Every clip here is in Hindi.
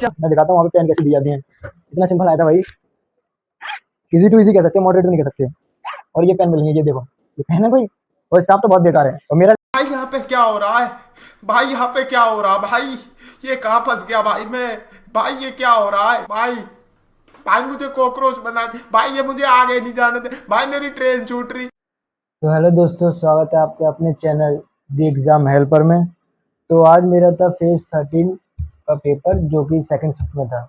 मैं दिखाता हूँ वहाँ पे पेन कैसे दी जाती हैं। इतना सिंपल आया था भाई, इजी टू इजी कह सकते हैं, मॉडरेट भी नहीं कह सकते। और ये पेन मिल गई, ये देखो, ये पेन है कोई, और स्टाफ तो बहुत बेकार है। और मेरा भाई यहाँ पे क्या हो रहा है? भाई यहाँ पे क्या हो रहा है भाई? ये कहाँ फंस गया भाई मैं? भाई ये क्या हो रहा है भाई? भाई मुझे कॉकरोच बना दे भाई, ये मुझे आगे नहीं जाने दे भाई, मेरी ट्रेन छूट रही। तो हेलो दोस्तों, स्वागत है आपके अपने चैनल दी एग्ज़ाम हेल्पर में। तो आज मेरा था फेज़ 13 का पेपर, जो कि सेकंड शिफ्ट में था।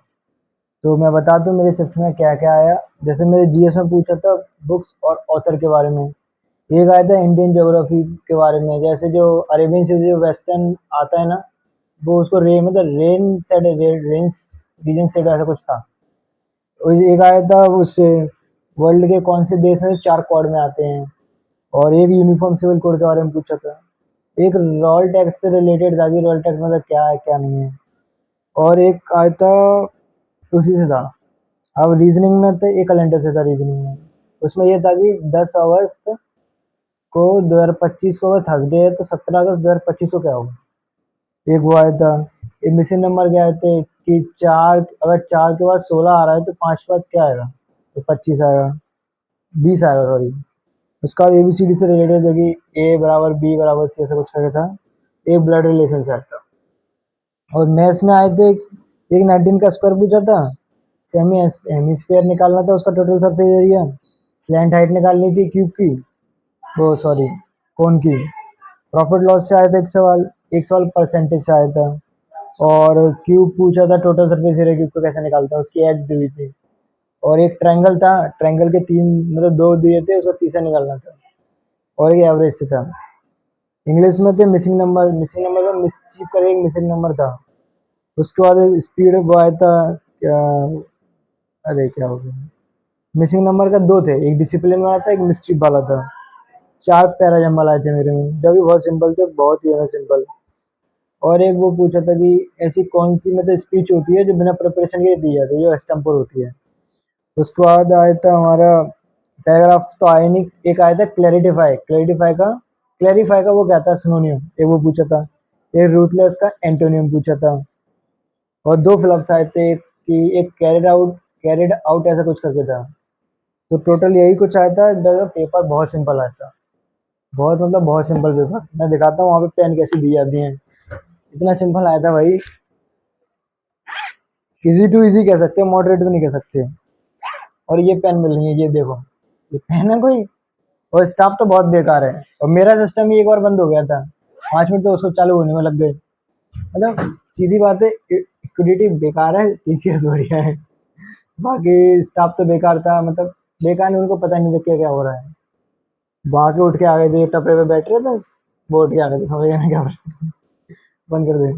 तो मैं बता दूं मेरे शिफ्ट में क्या क्या आया। जैसे मेरे जीएस में पूछा था बुक्स और ऑथर के बारे में। एक आया था इंडियन ज्योग्राफी के बारे में, जैसे जो अरेबियन से जो वेस्टर्न आता है ना, वो उसको मतलब rain said, rain reason said ऐसा कुछ था। और एक आया था उससे वर्ल्ड के कौन से देश में 4 क्वाड में आते हैं। और एक यूनिफॉर्म सिविल कोड के बारे में पूछा था। एक रॉयल टैक्स से रिलेटेड था कि रॉयल टैक्स मतलब क्या है क्या नहीं है। और एक आया था उसी से था। अब रीजनिंग में तो एक कैलेंडर से था रीजनिंग में। उसमें ये था कि 10 अगस्त को 2025 को अगर थर्सडे है तो 17 अगस्त 2025 को क्या होगा। एक वो आया था। एक मिसिंग नंबर क्या आए थे कि 4, अगर 4 के बाद 16 आ रहा है तो 5 के बाद क्या आएगा, तो 25 आएगा, 20 आएगा सॉरी। उसका बाद एबीसीडी से रिलेटेड है कि ए बराबर बी बराबर सी ऐसा कुछ करके था। एक ब्लड रिलेशन से था। और मैथ्स में आए थे एक 19 का स्क्वायर पूछा था। सेमी हेमिस्फीयर निकालना था, उसका total surface area. Slant height निकालनी थी क्यूब की, वो सॉरी कोन की। प्रॉफिट लॉस से आया था एक सवाल। एक सवाल परसेंटेज से आया था। और क्यूब पूछा था, टोटल सरफेस एरिया क्यूब को कैसे निकालता है, उसकी एज दी हुई थी। और एक ट्रायंगल था, ट्रायंगल के 3 मतलब 2 दिए थे, उसका तीसरा निकालना था। और एक एवरेज से था। इंग्लिश में थे मिसिंग नंबर, मिसिंग नंबर में मिसचीफ करके एक मिसिंग नंबर था। उसके बाद एक स्पीड वो आया था क्या, अरे क्या हो गया, मिसिंग नंबर का 2 थे, एक डिसिप्लिन वाला था एक मिसचीफ वाला था। 4 पैरा जम्बल आए थे मेरे में, जो कि बहुत सिंपल थे, बहुत ही ज़्यादा सिंपल। और एक वो पूछा था कि ऐसी कौन सी मतलब स्पीच होती है जो बिना प्रिपरेशन के दी जाती है, जो एस्टम्पर होती है। उसके बाद आया था हमारा पैराग्राफ तो आया नहीं। एक आया था क्लैरिटीफाई, क्लैरिफाई का वो क्या था, सिनोनियम एक वो पूछा था। एक रूथलेस का एंटोनियम पूछा था। और 2 फ्लक्स आए थे कि एक कैरिड आउट ऐसा कुछ करके था। तो टोटल यही कुछ आया था। पेपर बहुत सिंपल आया था, बहुत मतलब बहुत सिंपल पेपर। मैं दिखाता हूँ वहाँ पे पेन कैसी दी जाती हैं। इतना सिंपल आया था भाई, इजी टू इजी कह सकते हैं, मॉडरेट भी नहीं कह सकते। और ये पेन मिल रही है, ये देखो, ये पेन है कोई, और स्टाफ तो बहुत बेकार है। और मेरा सिस्टम ही एक बार बंद हो गया था, 5 मिनट तो उसको चालू होने में लग गए। मतलब सीधी बात है, लिक्विडिटी बेकार है, टीसीएस बढ़िया है। बाकी स्टाफ तो बेकार था, मतलब बेकार नहीं, उनको पता नहीं था क्या क्या हो रहा है। वहां के उठ के आ गए थे, टपरे पे बैठ रहे थे, वो उठ के आ गए थे, समझ गए ना क्या। बंद कर दे।